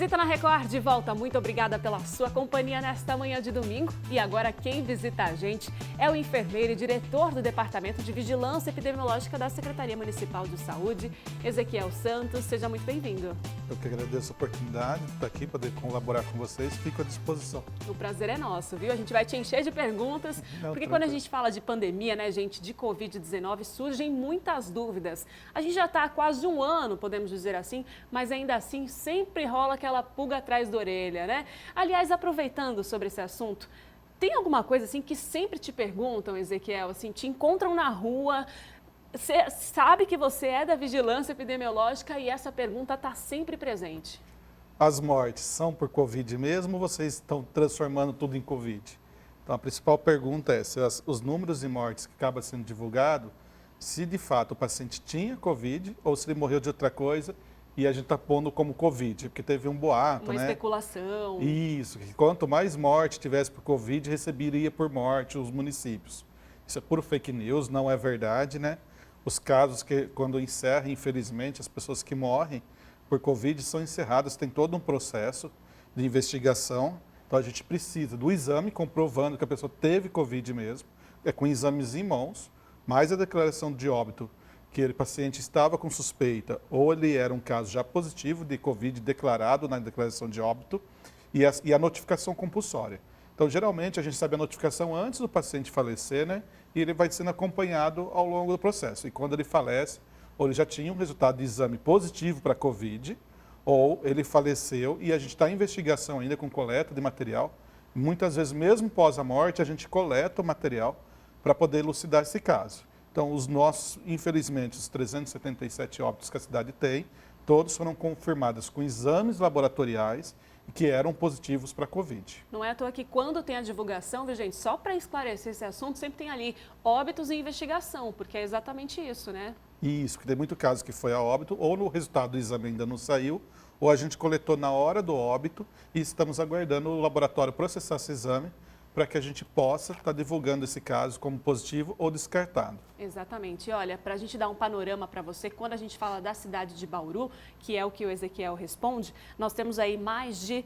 Visita na Record de volta. Muito obrigada pela sua companhia nesta manhã de domingo. E agora quem visita a gente é o enfermeiro e diretor do Departamento de Vigilância Epidemiológica da Secretaria Municipal de Saúde, Ezequiel Santos. Seja muito bem-vindo. Eu que agradeço a oportunidade de estar aqui, poder colaborar com vocês. Fico à disposição. O prazer é nosso, viu? A gente vai te encher de perguntas, porque quando a gente fala de pandemia, né, gente, de Covid-19, surgem muitas dúvidas. A gente já está há quase um ano, podemos dizer assim, mas ainda assim sempre rola aquela pulga atrás da orelha, né? Aliás, aproveitando sobre esse assunto, tem alguma coisa assim que sempre te perguntam, Ezequiel, assim, te encontram na rua, você sabe que você é da vigilância epidemiológica e essa pergunta está sempre presente. As mortes são por Covid mesmo ou vocês estão transformando tudo em Covid? Então, a principal pergunta é se os números de mortes que acabam sendo divulgados, se de fato o paciente tinha Covid ou se ele morreu de outra coisa e a gente está pondo como Covid, porque teve um boato, Uma né? especulação. Isso, que quanto mais morte tivesse por Covid, receberia por morte os municípios. Isso é puro fake news, não é verdade, né? Os casos que, quando encerram, infelizmente, as pessoas que morrem por Covid são encerradas, tem todo um processo de investigação. Então, a gente precisa do exame comprovando que a pessoa teve Covid mesmo, com exames em mãos, mais a declaração de óbito, que o paciente estava com suspeita ou ele era um caso já positivo de Covid declarado na declaração de óbito e a notificação compulsória. Então, geralmente, a gente sabe a notificação antes do paciente falecer, né? E ele vai sendo acompanhado ao longo do processo. E quando ele falece, ou ele já tinha um resultado de exame positivo para Covid, ou ele faleceu e a gente está em investigação ainda com coleta de material. Muitas vezes, mesmo pós a morte, a gente coleta o material para poder elucidar esse caso. Então, os nossos, infelizmente, os 377 óbitos que a cidade tem, todos foram confirmados com exames laboratoriais que eram positivos para a Covid. Não é à toa que quando tem a divulgação, viu, gente, só para esclarecer esse assunto, sempre tem ali óbitos em investigação, porque é exatamente isso, né? Isso, que tem muito caso que foi a óbito, ou no resultado do exame ainda não saiu, ou a gente coletou na hora do óbito e estamos aguardando o laboratório processar esse exame para que a gente possa estar divulgando esse caso como positivo ou descartado. Exatamente. Olha, para a gente dar um panorama para você, quando a gente fala da cidade de Bauru, que é o que o Ezequiel responde, nós temos aí mais de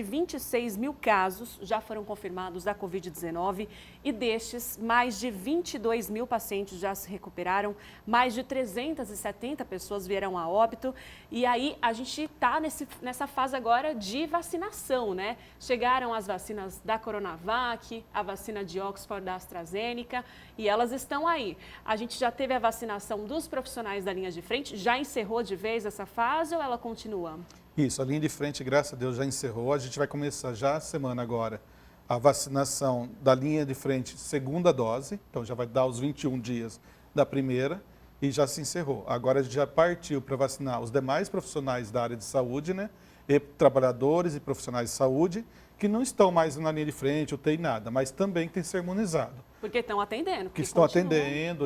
26 mil casos já foram confirmados da Covid-19 e destes, mais de 22 mil pacientes já se recuperaram, mais de 370 pessoas vieram a óbito e aí a gente está nessa fase agora de vacinação, né? Chegaram as vacinas da Coronavac, a vacina de Oxford da AstraZeneca e elas estão aí. A gente já teve a vacinação dos profissionais da linha de frente, já encerrou de vez essa fase ou ela continua? Isso, a linha de frente, graças a Deus, já encerrou. A gente vai começar já a semana agora a vacinação da linha de frente, segunda dose, então já vai dar os 21 dias da primeira e já se encerrou. Agora a gente já partiu para vacinar os demais profissionais da área de saúde, né? E trabalhadores e profissionais de saúde que não estão mais na linha de frente, ou tem nada, mas também tem que ser imunizado. Porque estão atendendo. Que estão atendendo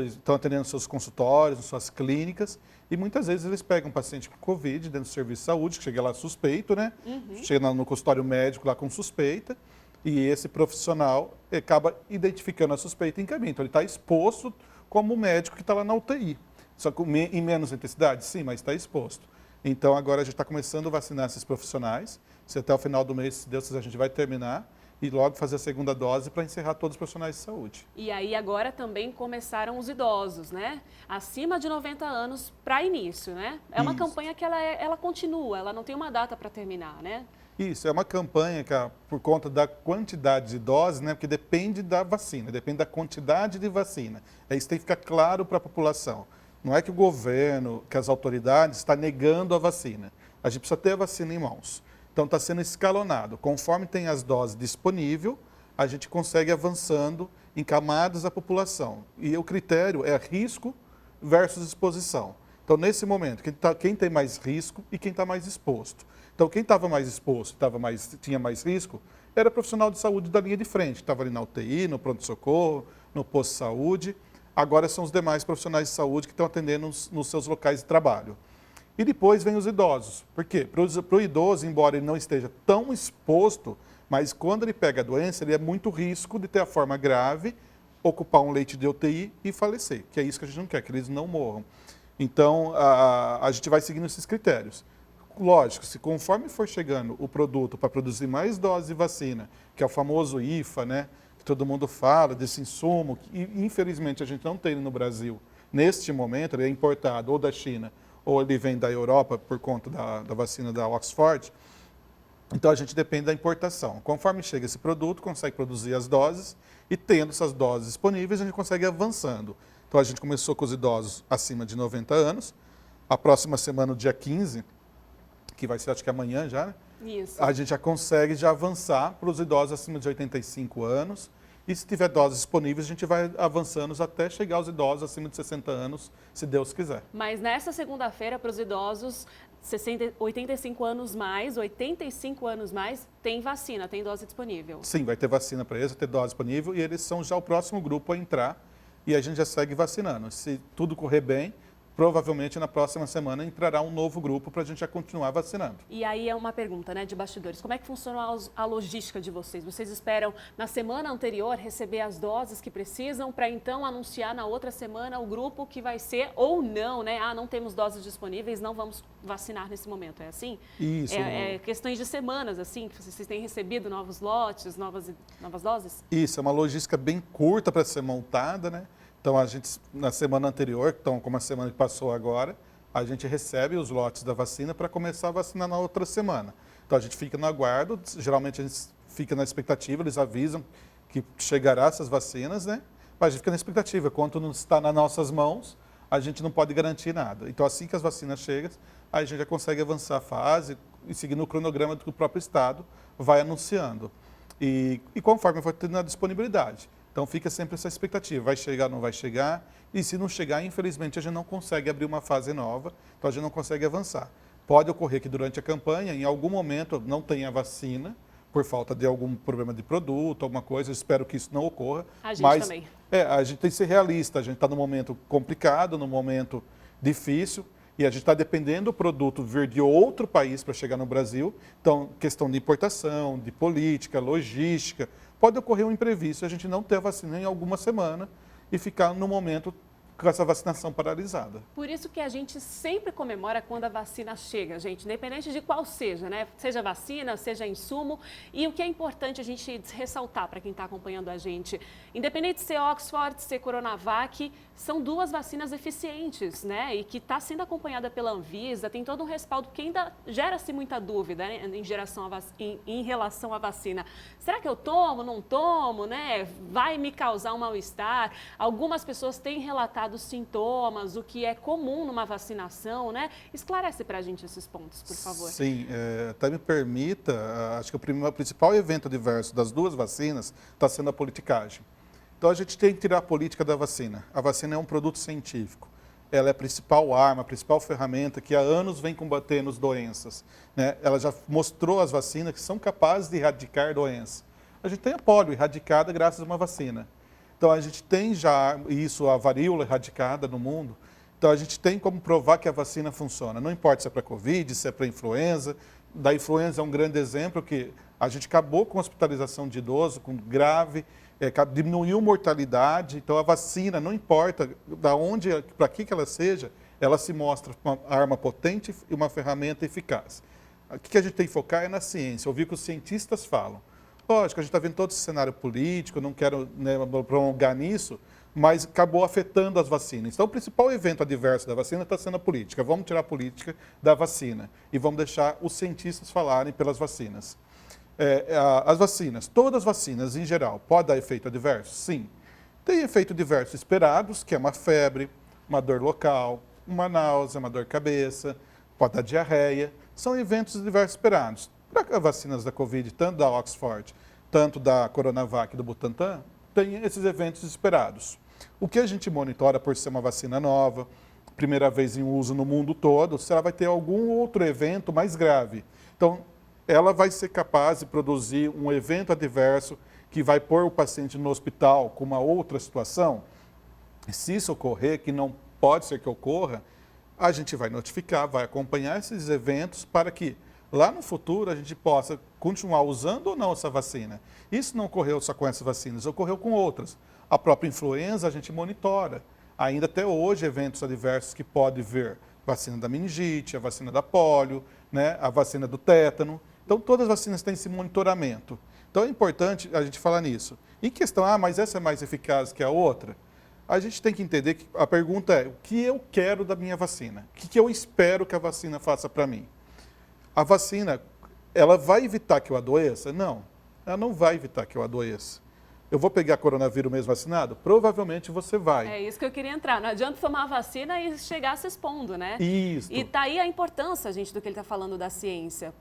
nos seus consultórios, nas suas clínicas, e muitas vezes eles pegam um paciente com Covid dentro do serviço de saúde, que chega lá suspeito, né? Chega no consultório médico lá com suspeita, e esse profissional acaba identificando a suspeita e encaminha. Então ele está exposto como o médico que está lá na UTI. Só que em menos intensidade, sim, mas está exposto. Então agora a gente está começando a vacinar esses profissionais. Se até o final do mês, se Deus quiser, a gente vai terminar e logo fazer a segunda dose para encerrar todos os profissionais de saúde. E aí agora também começaram os idosos, né? Acima de 90 anos para início, né? É uma campanha que ela continua, ela não tem uma data para terminar, né? Isso, é uma campanha que, por conta da quantidade de doses, né? Porque depende da vacina, depende da quantidade de vacina. Isso tem que ficar claro para a população. Não é que o governo, que as autoridades estão negando a vacina. A gente precisa ter a vacina em mãos. Então, está sendo escalonado. Conforme tem as doses disponíveis, a gente consegue avançando em camadas da população. E o critério é risco versus exposição. Então, nesse momento, quem tem mais risco e quem está mais exposto. Então, quem estava mais exposto, tinha mais risco, era profissional de saúde da linha de frente. Estava ali na UTI, no pronto-socorro, no posto de saúde. Agora são os demais profissionais de saúde que estão atendendo nos seus locais de trabalho. E depois vem os idosos. Por quê? Para o idoso, embora ele não esteja tão exposto, mas quando ele pega a doença, ele é muito risco de ter a forma grave, ocupar um leite de UTI e falecer, que é isso que a gente não quer, que eles não morram. Então, a gente vai seguindo esses critérios. lógico, se conforme for chegando o produto para produzir mais doses de vacina, que é o famoso IFA, né, que todo mundo fala desse insumo, que infelizmente a gente não tem no Brasil, neste momento, ele é importado ou da China ou ele vem da Europa por conta da vacina da Oxford, então a gente depende da importação. Conforme chega esse produto, consegue produzir as doses e tendo essas doses disponíveis, a gente consegue ir avançando. Então a gente começou com os idosos acima de 90 anos, a próxima semana, no dia 15, que vai ser acho que amanhã já, né? Isso. A gente já consegue já avançar para os idosos acima de 85 anos. E se tiver doses disponíveis, a gente vai avançando até chegar aos idosos acima de 60 anos, se Deus quiser. Mas nessa segunda-feira, para os idosos 85 anos mais, tem vacina, tem dose disponível. Sim, vai ter vacina para eles, vai ter dose disponível e eles são já o próximo grupo a entrar e a gente já segue vacinando. Se tudo correr bem, provavelmente na próxima semana entrará um novo grupo para a gente já continuar vacinando. E aí é uma pergunta, né, de bastidores. Como é que funciona a logística de vocês? Vocês esperam na semana anterior receber as doses que precisam para então anunciar na outra semana o grupo que vai ser ou não, né? Ah, não temos doses disponíveis, não vamos vacinar nesse momento. É assim? Isso. É questões de semanas, assim, que vocês têm recebido novos lotes, novas doses? Isso, é uma logística bem curta para ser montada, né? Então, a gente, na semana anterior, então, como a semana que passou agora, a gente recebe os lotes da vacina para começar a vacinar na outra semana. Então, a gente fica no aguardo, geralmente a gente fica na expectativa, eles avisam que chegará essas vacinas, né? Mas a gente fica na expectativa, quando não está nas nossas mãos, a gente não pode garantir nada. Então, assim que as vacinas chegam, a gente já consegue avançar a fase e seguindo o cronograma do próprio Estado, vai anunciando. E conforme for tendo a disponibilidade. Então fica sempre essa expectativa, vai chegar, não vai chegar, e se não chegar, infelizmente, a gente não consegue abrir uma fase nova, então a gente não consegue avançar. Pode ocorrer que durante a campanha, em algum momento, não tenha vacina, por falta de algum problema de produto, alguma coisa, eu espero que isso não ocorra. A gente mas, também. a gente tem que ser realista, a gente está num momento complicado, num momento difícil, e a gente está dependendo do produto vir de outro país para chegar no Brasil, então questão de importação, de política, logística, pode ocorrer um imprevisto, a gente não ter a vacina em alguma semana e ficar no momento com essa vacinação paralisada. Por isso que a gente sempre comemora quando a vacina chega, gente, independente de qual seja, né? Seja vacina, seja insumo. E o que é importante a gente ressaltar para quem está acompanhando a gente, independente de ser Oxford, de ser Coronavac, são duas vacinas eficientes, né? E que está sendo acompanhada pela Anvisa, tem todo um respaldo, porque ainda gera-se muita dúvida, né? em relação à vacina. Será que eu tomo, não tomo, né? Vai me causar um mal-estar? Algumas pessoas têm relatado sintomas, o que é comum numa vacinação, né? Esclarece para a gente esses pontos, por favor. Sim, até me permita, acho que o principal evento adverso das duas vacinas está sendo a politicagem. Então a gente tem que tirar a política da vacina. A vacina é um produto científico. Ela é a principal arma, a principal ferramenta que há anos vem combatendo as doenças, né? Ela já mostrou as vacinas que são capazes de erradicar doenças. A gente tem a polio erradicada graças a uma vacina. Então, a gente tem já isso, a varíola erradicada no mundo. Então, a gente tem como provar que a vacina funciona. Não importa se é para Covid, se é para influenza. Da influenza é um grande exemplo que a gente acabou com a hospitalização de idoso, com grave, diminuiu mortalidade. Então, a vacina, não importa da onde, para que ela seja, ela se mostra uma arma potente e uma ferramenta eficaz. O que a gente tem que focar é na ciência, ouvir o que os cientistas falam. Lógico, a gente está vendo todo esse cenário político, não quero, né, prolongar nisso, mas acabou afetando as vacinas. Então, o principal evento adverso da vacina está sendo a política. Vamos tirar a política da vacina e vamos deixar os cientistas falarem pelas vacinas. As vacinas, todas as vacinas em geral, podem dar efeito adverso? Sim. Tem efeito adverso esperados, que é uma febre, uma dor local, uma náusea, uma dor de cabeça, pode dar diarreia. São eventos adversos esperados. Para as vacinas da Covid, tanto da Oxford, tanto da Coronavac e do Butantan, tem esses eventos esperados. O que a gente monitora por ser uma vacina nova, primeira vez em uso no mundo todo, se ela vai ter algum outro evento mais grave. Então, ela vai ser capaz de produzir um evento adverso que vai pôr o paciente no hospital com uma outra situação. E se isso ocorrer, que não pode ser que ocorra, a gente vai notificar, vai acompanhar esses eventos para que lá no futuro a gente possa continuar usando ou não essa vacina. Isso não ocorreu só com essas vacinas, ocorreu com outras. A própria influenza a gente monitora. Ainda até hoje, eventos adversos que pode vir Vacina da meningite, a vacina da polio, né? A vacina do tétano. Então, todas as vacinas têm esse monitoramento. Então, é importante a gente falar nisso. Em questão, mas essa é mais eficaz que a outra? A gente tem que entender que a pergunta é, o que eu quero da minha vacina? O que eu espero que a vacina faça para mim? A vacina, ela vai evitar que eu adoeça? Não, ela não vai evitar que eu adoeça. Eu vou pegar coronavírus mesmo vacinado? Provavelmente você vai. É isso que eu queria entrar. Não adianta tomar a vacina e chegar se expondo, né? Isso. E tá aí a importância, gente, do que ele está falando da ciência.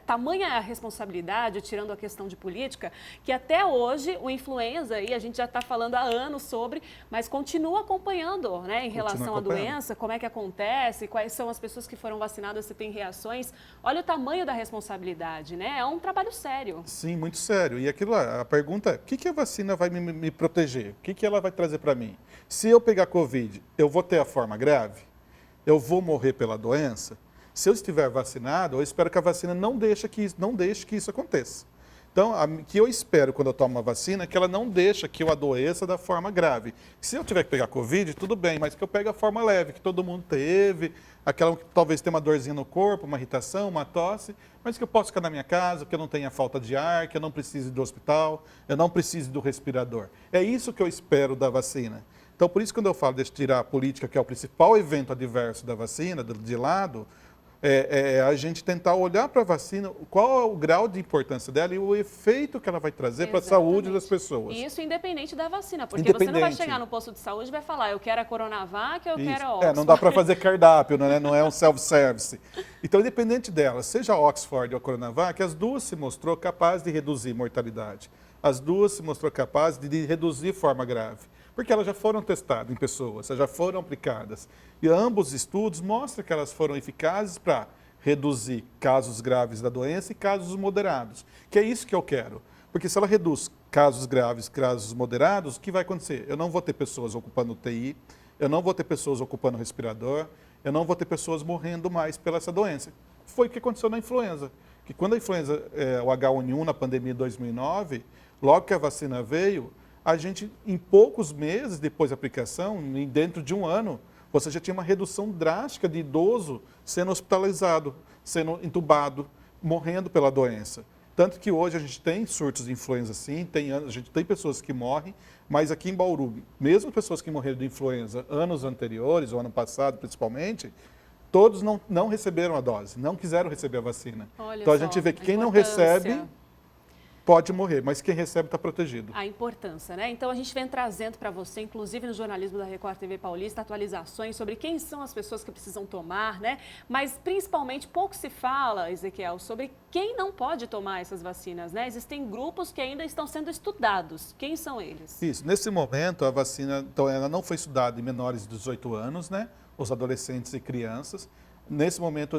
Tamanha a responsabilidade, tirando a questão de política, que até hoje o influenza, e a gente já está falando há anos sobre, mas continua acompanhando, né, em relação à doença, como é que acontece, quais são as pessoas que foram vacinadas, se tem reações. Olha o tamanho da responsabilidade, né? É um trabalho sério. Sim, muito sério. E aquilo lá, a pergunta é, o que a vacina vai me proteger? O que ela vai trazer para mim? Se eu pegar Covid, eu vou ter a forma grave? Eu vou morrer pela doença? Se eu estiver vacinado, eu espero que a vacina não deixe que isso aconteça. Então, o que eu espero quando eu tomo uma vacina é que ela não deixe que eu adoeça da forma grave. Se eu tiver que pegar Covid, tudo bem, mas que eu pegue a forma leve, que todo mundo teve, aquela que talvez tenha uma dorzinha no corpo, uma irritação, uma tosse, mas que eu possa ficar na minha casa, que eu não tenha falta de ar, que eu não precise do hospital, eu não precise do respirador. É isso que eu espero da vacina. Então, por isso, quando eu falo de tirar a política, que é o principal evento adverso da vacina, de lado, a gente tentar olhar para a vacina, qual é o grau de importância dela e o efeito que ela vai trazer para a saúde das pessoas. E isso independente da vacina, porque você não vai chegar no posto de saúde e vai falar, eu quero a Coronavac, eu quero a Oxford. Não dá para fazer cardápio, né? Não é um self-service. Então, independente dela, seja a Oxford ou a Coronavac, as duas se mostrou capaz de reduzir mortalidade. As duas se mostrou capaz de reduzir forma grave. Porque elas já foram testadas em pessoas, já foram aplicadas. E ambos os estudos mostram que elas foram eficazes para reduzir casos graves da doença e casos moderados. Que é isso que eu quero. Porque se ela reduz casos graves, casos moderados, o que vai acontecer? Eu não vou ter pessoas ocupando UTI, eu não vou ter pessoas ocupando respirador, eu não vou ter pessoas morrendo mais pela essa doença. Foi o que aconteceu na influenza. Que quando a influenza, o H1N1 na pandemia de 2009, logo que a vacina veio, a gente, em poucos meses depois da aplicação, dentro de um ano, você já tinha uma redução drástica de idoso sendo hospitalizado, sendo entubado, morrendo pela doença. Tanto que hoje a gente tem surtos de influenza, sim, a gente tem pessoas que morrem, mas aqui em Bauru, mesmo pessoas que morreram de influenza anos anteriores, ou ano passado principalmente, todos não receberam a dose, não quiseram receber a vacina. Olha então a só, gente vê que quem não recebe pode morrer, mas quem recebe está protegido. A importância, né? Então a gente vem trazendo para você, inclusive no jornalismo da Record TV Paulista, atualizações sobre quem são as pessoas que precisam tomar, né? Mas principalmente pouco se fala, Ezequiel, sobre quem não pode tomar essas vacinas, né? Existem grupos que ainda estão sendo estudados. Quem são eles? Isso, nesse momento a vacina, então ela não foi estudada em menores de 18 anos, né? Os adolescentes e crianças. Nesse momento,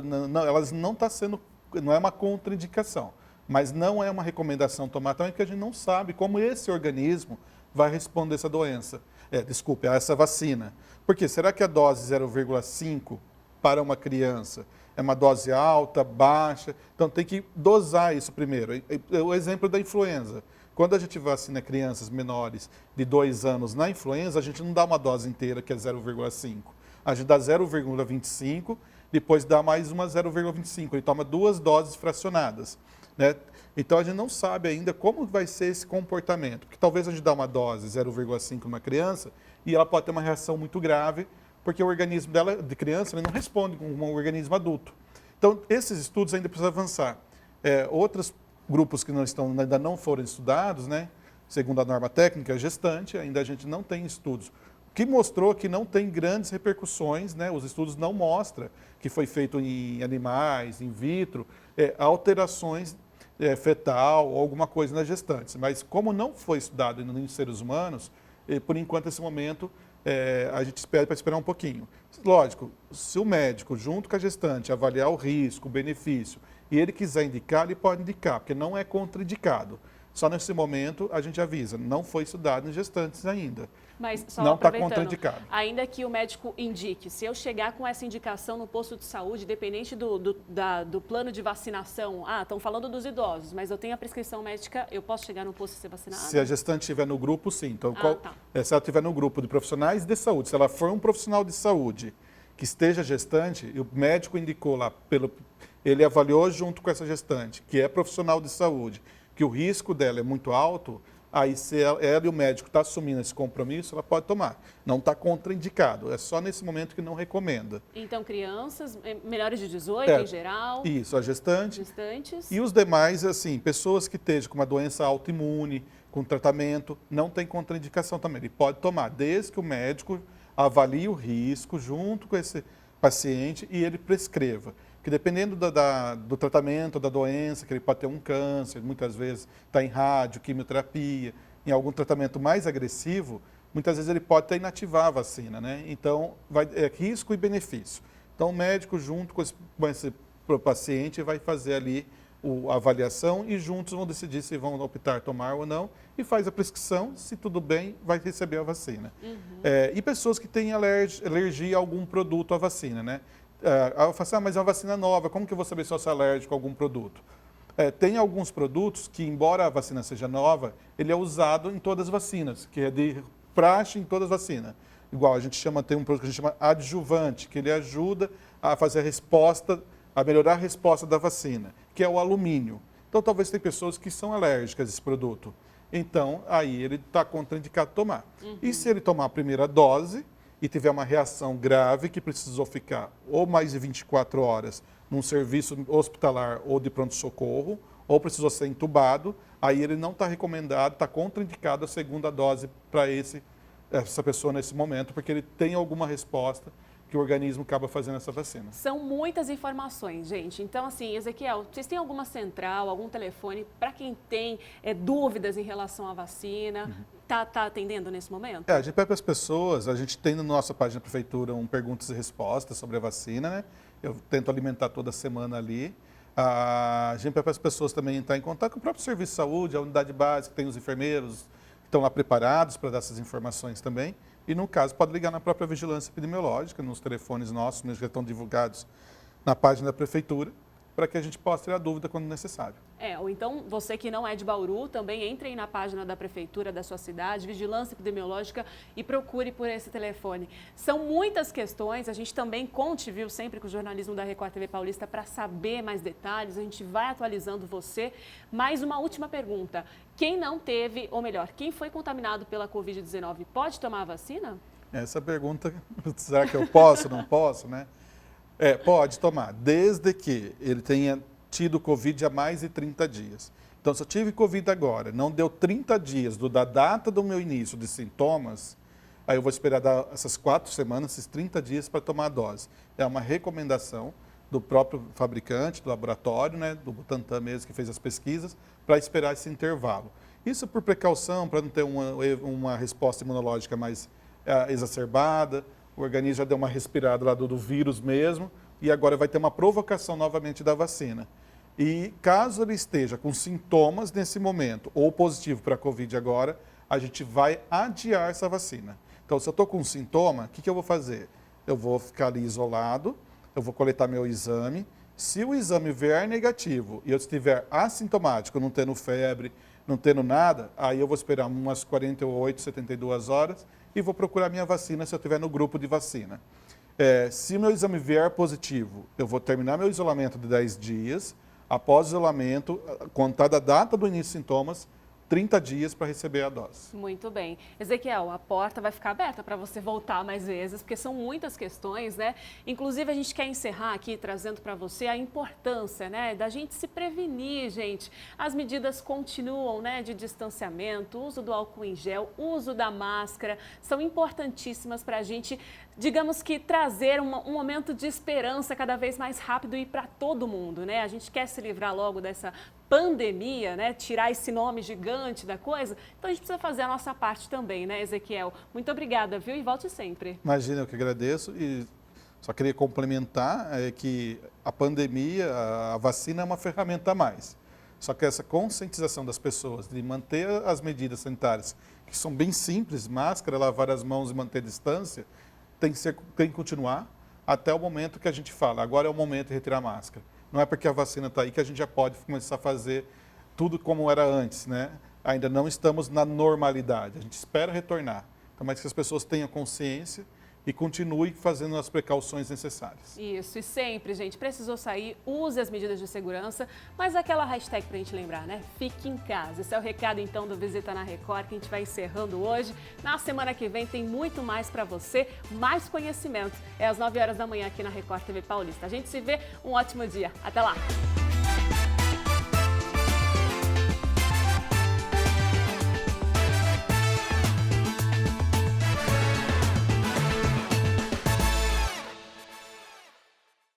elas não está sendo, não é uma contraindicação. Mas não é uma recomendação tomar também, porque a gente não sabe como esse organismo vai responder essa doença. A essa vacina. Por quê? Será que a dose 0,5 para uma criança é uma dose alta, baixa? Então tem que dosar isso primeiro. O exemplo da influenza. Quando a gente vacina crianças menores de 2 anos na influenza, a gente não dá uma dose inteira, que é 0,5. A gente dá 0,25, depois dá mais uma 0,25. Ele toma 2 doses fracionadas. Né? Então a gente não sabe ainda como vai ser esse comportamento, porque talvez a gente dá uma dose 0,5 numa criança e ela pode ter uma reação muito grave, porque o organismo dela, de criança, ele não responde como um organismo adulto. Então esses estudos ainda precisam avançar. Outros grupos que ainda não foram estudados, né? Segundo a norma técnica, gestante, ainda a gente não tem estudos. O que mostrou que não tem grandes repercussões, né? Os estudos não mostram que foi feito em animais, in vitro, alterações fetal ou alguma coisa nas gestantes. Mas como não foi estudado ainda em seres humanos, por enquanto, nesse momento, a gente espera para esperar um pouquinho. Lógico, se o médico, junto com a gestante, avaliar o risco, o benefício, e ele quiser indicar, ele pode indicar, porque não é contraindicado. Só nesse momento a gente avisa, não foi estudado em gestantes ainda. Mas só não está contraindicado. Ainda que o médico indique, se eu chegar com essa indicação no posto de saúde, independente do plano de vacinação, estão falando dos idosos, mas eu tenho a prescrição médica, eu posso chegar no posto e ser vacinado? Se a gestante estiver no grupo, sim. Então, se ela estiver no grupo de profissionais de saúde, se ela for um profissional de saúde que esteja gestante, e o médico indicou lá, ele avaliou junto com essa gestante, que é profissional de saúde, que o risco dela é muito alto, aí se ela e o médico estão assumindo esse compromisso, ela pode tomar. Não está contraindicado, é só nesse momento que não recomenda. Então, crianças menores de 18 em geral? Isso, a gestante. Gestantes. E os demais, assim, pessoas que estejam com uma doença autoimune, com tratamento, não tem contraindicação também. Ele pode tomar, desde que o médico avalie o risco junto com esse paciente e ele prescreva. Que dependendo do tratamento, da doença, que ele pode ter um câncer, muitas vezes está em rádio, quimioterapia, em algum tratamento mais agressivo, muitas vezes ele pode até inativar a vacina, né? Então, é risco e benefício. Então, o médico, junto com esse paciente, vai fazer ali a avaliação e juntos vão decidir se vão optar tomar ou não e faz a prescrição, se tudo bem, vai receber a vacina. E pessoas que têm alergia a algum produto à vacina, né? Eu falo assim, mas é uma vacina nova, como que eu vou saber se eu sou alérgico a algum produto? Tem alguns produtos que, embora a vacina seja nova, ele é usado em todas as vacinas, que é de praxe em todas as vacinas. Igual a gente tem um produto que a gente chama adjuvante, que ele ajuda a fazer a resposta, a melhorar a resposta da vacina, que é o alumínio. Então, talvez tem pessoas que são alérgicas a esse produto. Então, aí ele está contraindicado a tomar. E se ele tomar a primeira dose e tiver uma reação grave que precisou ficar ou mais de 24 horas num serviço hospitalar ou de pronto-socorro, ou precisou ser entubado, aí ele não está recomendado, está contraindicado a segunda dose para essa pessoa nesse momento, porque ele tem alguma resposta que o organismo acaba fazendo essa vacina. São muitas informações, gente. Então, assim, Ezequiel, vocês têm alguma central, algum telefone para quem tem dúvidas em relação à vacina? Tá atendendo nesse momento? A gente pede para as pessoas, a gente tem na nossa página da prefeitura perguntas e respostas sobre a vacina, né? Eu tento alimentar toda semana ali. A gente pede para as pessoas também entrar em contato com o próprio serviço de saúde, a unidade básica, tem os enfermeiros que estão lá preparados para dar essas informações também. E, no caso, pode ligar na própria vigilância epidemiológica, nos telefones nossos, que já estão divulgados na página da prefeitura, para que a gente possa tirar dúvida quando necessário. Ou então, você que não é de Bauru, também entre aí na página da prefeitura da sua cidade, Vigilância Epidemiológica, e procure por esse telefone. São muitas questões, a gente também conte, viu, sempre com o jornalismo da Record TV Paulista para saber mais detalhes, a gente vai atualizando você. Mais uma última pergunta, quem não teve, ou melhor, quem foi contaminado pela Covid-19, pode tomar a vacina? Essa pergunta, será que eu posso, não posso, né? Pode tomar, desde que ele tenha tido Covid há mais de 30 dias. Então, se eu tive Covid agora, não deu 30 dias da data do meu início de sintomas, aí eu vou esperar dar essas 4 semanas, esses 30 dias para tomar a dose. É uma recomendação do próprio fabricante, do laboratório, né, do Butantan mesmo, que fez as pesquisas, para esperar esse intervalo. Isso por precaução, para não ter uma resposta imunológica mais exacerbada. O organismo já deu uma respirada lá do vírus mesmo e agora vai ter uma provocação novamente da vacina. E caso ele esteja com sintomas nesse momento ou positivo para a Covid agora, a gente vai adiar essa vacina. Então, se eu estou com um sintoma, o que eu vou fazer? Eu vou ficar ali isolado, eu vou coletar meu exame. Se o exame vier negativo e eu estiver assintomático, não tendo febre, não tendo nada, aí eu vou esperar umas 48, 72 horas e vou procurar minha vacina se eu estiver no grupo de vacina. Se meu exame vier positivo, eu vou terminar meu isolamento de 10 dias. Após o isolamento, contar da data do início dos sintomas, 30 dias para receber a dose. Muito bem. Ezequiel, a porta vai ficar aberta para você voltar mais vezes, porque são muitas questões, né? Inclusive, a gente quer encerrar aqui trazendo para você a importância, né, da gente se prevenir, gente. As medidas continuam, né, de distanciamento, uso do álcool em gel, uso da máscara, são importantíssimas para a gente, digamos que, trazer um momento de esperança cada vez mais rápido e para todo mundo, né? A gente quer se livrar logo dessa pandemia, né? Tirar esse nome gigante da coisa. Então a gente precisa fazer a nossa parte também, né, Ezequiel? Muito obrigada, viu? E volte sempre. Imagina, eu que agradeço e só queria complementar que a pandemia, a vacina é uma ferramenta a mais. Só que essa conscientização das pessoas de manter as medidas sanitárias, que são bem simples, máscara, lavar as mãos e manter distância, tem que continuar até o momento que a gente fala, agora é o momento de retirar a máscara. Não é porque a vacina está aí que a gente já pode começar a fazer tudo como era antes, né? Ainda não estamos na normalidade, a gente espera retornar. Então, mas que as pessoas tenham consciência e continue fazendo as precauções necessárias. Isso, e sempre, gente, precisou sair, use as medidas de segurança, mas aquela hashtag pra gente lembrar, né? Fique em casa. Esse é o recado, então, do Visita na Record, que a gente vai encerrando hoje. Na semana que vem tem muito mais pra você, mais conhecimento. É às 9 horas da manhã aqui na Record TV Paulista. A gente se vê, um ótimo dia. Até lá!